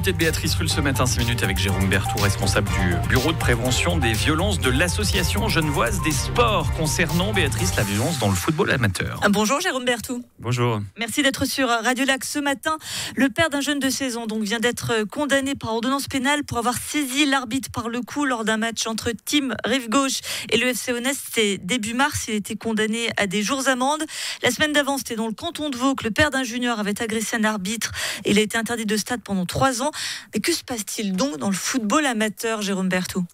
l'invité de Béatrice Rulle ce matin, 6 minutes avec Jérôme Berthoud, responsable du bureau de prévention des violences de l'association genevoise des sports concernant, Béatrice, la violence dans le football amateur. Bonjour Jérôme Berthoud. Bonjour. Merci d'être sur Radio Lac ce matin. Le père d'un jeune de 16 ans vient d'être condamné par ordonnance pénale pour avoir saisi l'arbitre par le cou lors d'un match entre Team Rive Gauche et le FC Honest. C'était début mars. Il était condamné à des jours d'amende. La semaine d'avant, c'était dans le canton de Vaud que le père d'un junior avait agressé un arbitre. Il a été interdit de stade pendant 3 ans. Mais que se passe-t-il donc dans le football amateur, Jérôme Berthoud ?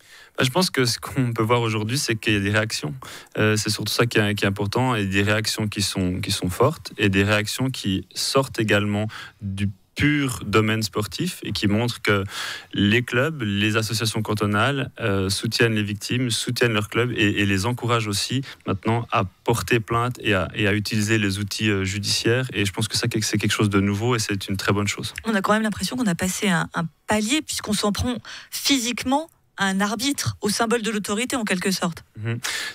Je pense que ce qu'on peut voir aujourd'hui, c'est qu'il y a des réactions. C'est surtout ça qui est important, et des réactions qui sont fortes, et des réactions qui sortent également du pur domaine sportif et qui montrent que les clubs, les associations cantonales soutiennent les victimes, soutiennent leurs clubs et les encouragent aussi maintenant à porter plainte et à utiliser les outils judiciaires. Et je pense que ça, c'est quelque chose de nouveau et c'est une très bonne chose. On a quand même l'impression qu'on a passé un palier puisqu'on s'en prend physiquement à un arbitre, au symbole de l'autorité en quelque sorte.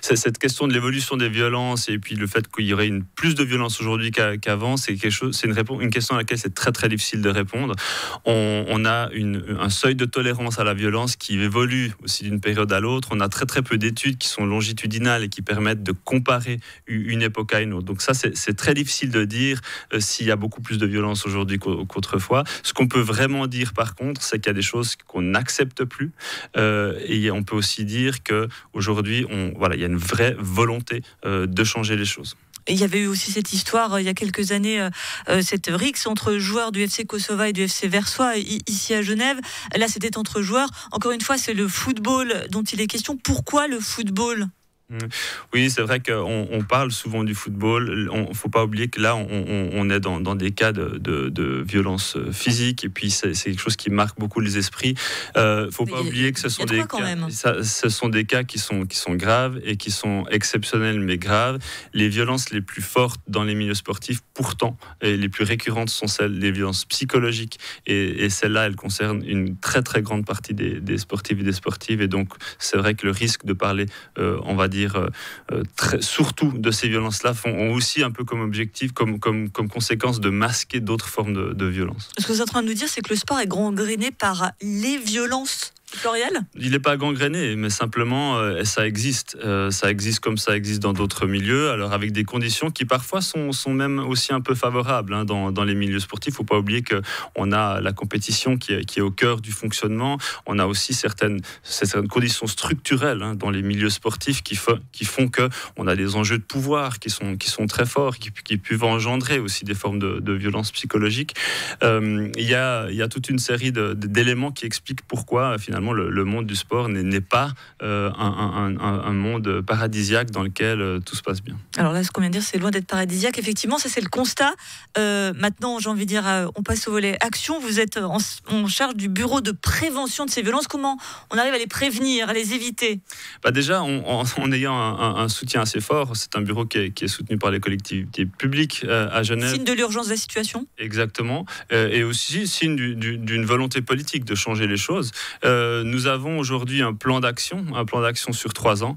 C'est cette question de l'évolution des violences et puis le fait qu'il y aurait plus de violence aujourd'hui qu'avant, c'est une question à laquelle c'est très très difficile de répondre. On a un seuil de tolérance à la violence qui évolue aussi d'une période à l'autre. On a très très peu d'études qui sont longitudinales et qui permettent de comparer une époque à une autre. Donc ça, c'est très difficile de dire s'il y a beaucoup plus de violence aujourd'hui qu'autrefois. Ce qu'on peut vraiment dire par contre, c'est qu'il y a des choses qu'on n'accepte plus. Et on peut aussi dire qu'aujourd'hui, il y a une vraie volonté de changer les choses. Il y avait eu aussi cette histoire, il y a quelques années, cette rixe entre joueurs du FC Kosova et du FC Versoix, ici à Genève. Là, c'était entre joueurs. Encore une fois, c'est le football dont il est question. Pourquoi le football ? Oui, c'est vrai qu'on parle souvent du football. Il ne faut pas oublier que là, on est dans des cas de violence physique, et puis c'est quelque chose qui marque beaucoup les esprits. Il ne faut pas oublier que ce sont des cas qui sont graves et qui sont exceptionnels mais graves. Les violences les plus fortes dans les milieux sportifs, pourtant, et les plus récurrentes sont celles des violences psychologiques, et celles-là, elles concernent une très très grande partie des sportifs et des sportives, et donc c'est vrai que le risque de parler, on va dire, surtout de ces violences-là, ont aussi un peu comme objectif, comme conséquence de masquer d'autres formes de violence. Ce que vous êtes en train de nous dire, c'est que le sport est gangréné par les violences plurielles ? Il n'est pas gangréné, mais simplement ça existe. Ça existe comme ça existe dans d'autres milieux, alors avec des conditions qui parfois sont même aussi un peu favorables dans les milieux sportifs. Il ne faut pas oublier qu'on a la compétition qui est au cœur du fonctionnement. On a aussi certaines conditions structurelles dans les milieux sportifs qui font qu'on a des enjeux de pouvoir qui sont très forts, qui peuvent engendrer aussi des formes de violence psychologique. Il y a toute une série d'éléments qui expliquent pourquoi finalement le monde du sport n'est pas un monde paradisiaque dans lequel tout se passe bien. Alors là, ce qu'on vient de dire, c'est loin d'être paradisiaque. Effectivement, ça c'est le constat. Maintenant, j'ai envie de dire, on passe au volet action. Vous êtes en charge du bureau de prévention de ces violences. Comment on arrive à les prévenir, à les éviter ? Déjà, en ayant un soutien assez fort, c'est un bureau qui est soutenu par les collectivités publiques à Genève. Signe de l'urgence de la situation ? Exactement. Et aussi signe d'une volonté politique de changer les choses. Nous avons aujourd'hui un plan d'action sur 3 ans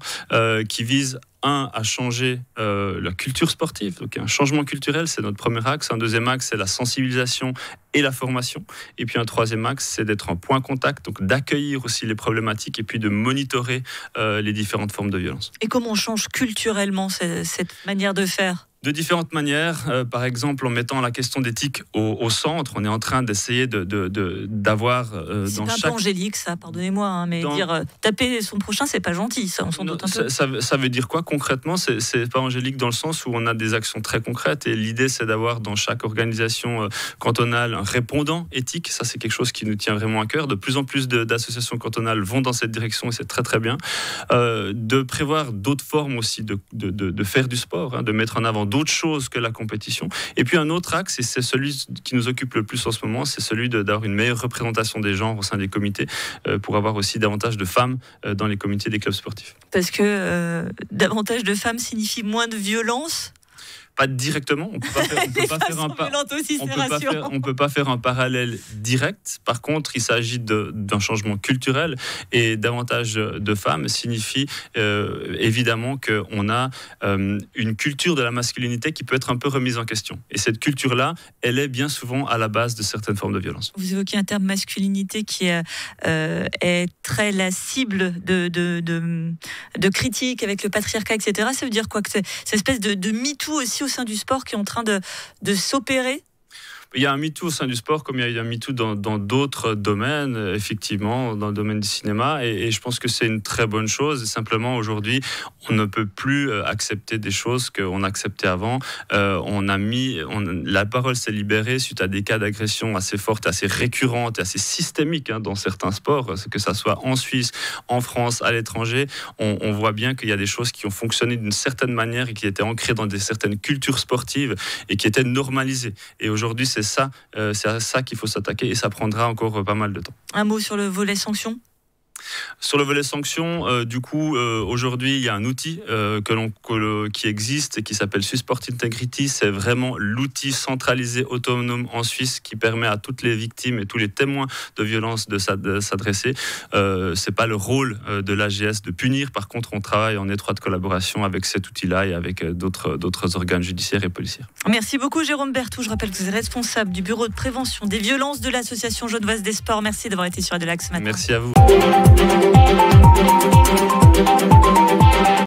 qui vise à changer la culture sportive. Donc un changement culturel, c'est notre premier axe. Un deuxième axe, c'est la sensibilisation et la formation. Et puis un troisième axe, c'est d'être en point contact, donc d'accueillir aussi les problématiques et puis de monitorer les différentes formes de violence. Et comment on change culturellement cette manière de faire ? De différentes manières, par exemple en mettant la question d'éthique au centre. On est en train d'essayer d'avoir c'est dans un peu angélique ça, pardonnez-moi, mais dire taper son prochain, c'est pas gentil, ça on s'en doute un peu. Ça veut dire quoi concrètement ? C'est pas angélique dans le sens où on a des actions très concrètes, et l'idée c'est d'avoir dans chaque organisation cantonale un répondant éthique. Ça c'est quelque chose qui nous tient vraiment à cœur. De plus en plus d'associations cantonales vont dans cette direction et c'est très très bien. De prévoir d'autres formes aussi de faire du sport, de mettre en avant d'autres choses que la compétition. Et puis un autre axe, et c'est celui qui nous occupe le plus en ce moment, c'est celui d'avoir une meilleure représentation des genres au sein des comités, pour avoir aussi davantage de femmes dans les comités des clubs sportifs. Parce que davantage de femmes signifie moins de violence ? pas directement. On peut pas faire un parallèle direct. Par contre, il s'agit d'un changement culturel, et davantage de femmes signifie évidemment qu'on a une culture de la masculinité qui peut être un peu remise en question. Et cette culture-là, elle est bien souvent à la base de certaines formes de violence. Vous évoquez un terme masculinité qui est très la cible de critiques avec le patriarcat, etc. Ça veut dire quoi, que c'est cette espèce de MeToo aussi au sein du sport qui est en train de s'opérer? Il y a un MeToo au sein du sport, comme il y a un MeToo dans d'autres domaines, effectivement, dans le domaine du cinéma, et je pense que c'est une très bonne chose. Simplement, aujourd'hui, on ne peut plus accepter des choses qu'on acceptait avant. La parole s'est libérée suite à des cas d'agression assez fortes, assez récurrentes, assez systémiques dans certains sports, que ça soit en Suisse, en France, à l'étranger. On voit bien qu'il y a des choses qui ont fonctionné d'une certaine manière et qui étaient ancrées dans certaines cultures sportives et qui étaient normalisées. Et aujourd'hui, c'est à ça qu'il faut s'attaquer, et ça prendra encore pas mal de temps. Un mot sur le volet sanctions? Sur le volet sanctions, aujourd'hui, il y a un outil qui existe et qui s'appelle Sport Integrity. C'est vraiment l'outil centralisé autonome en Suisse qui permet à toutes les victimes et tous les témoins de violence de s'adresser. C'est pas le rôle de l'AGS de punir. Par contre, on travaille en étroite collaboration avec cet outil-là et avec d'autres organes judiciaires et policiers. Merci beaucoup, Jérôme Berthoud. Je rappelle que vous êtes responsable du bureau de prévention des violences de l'association genevoise des sports. Merci d'avoir été sur Radio Lac ce matin. Merci à vous.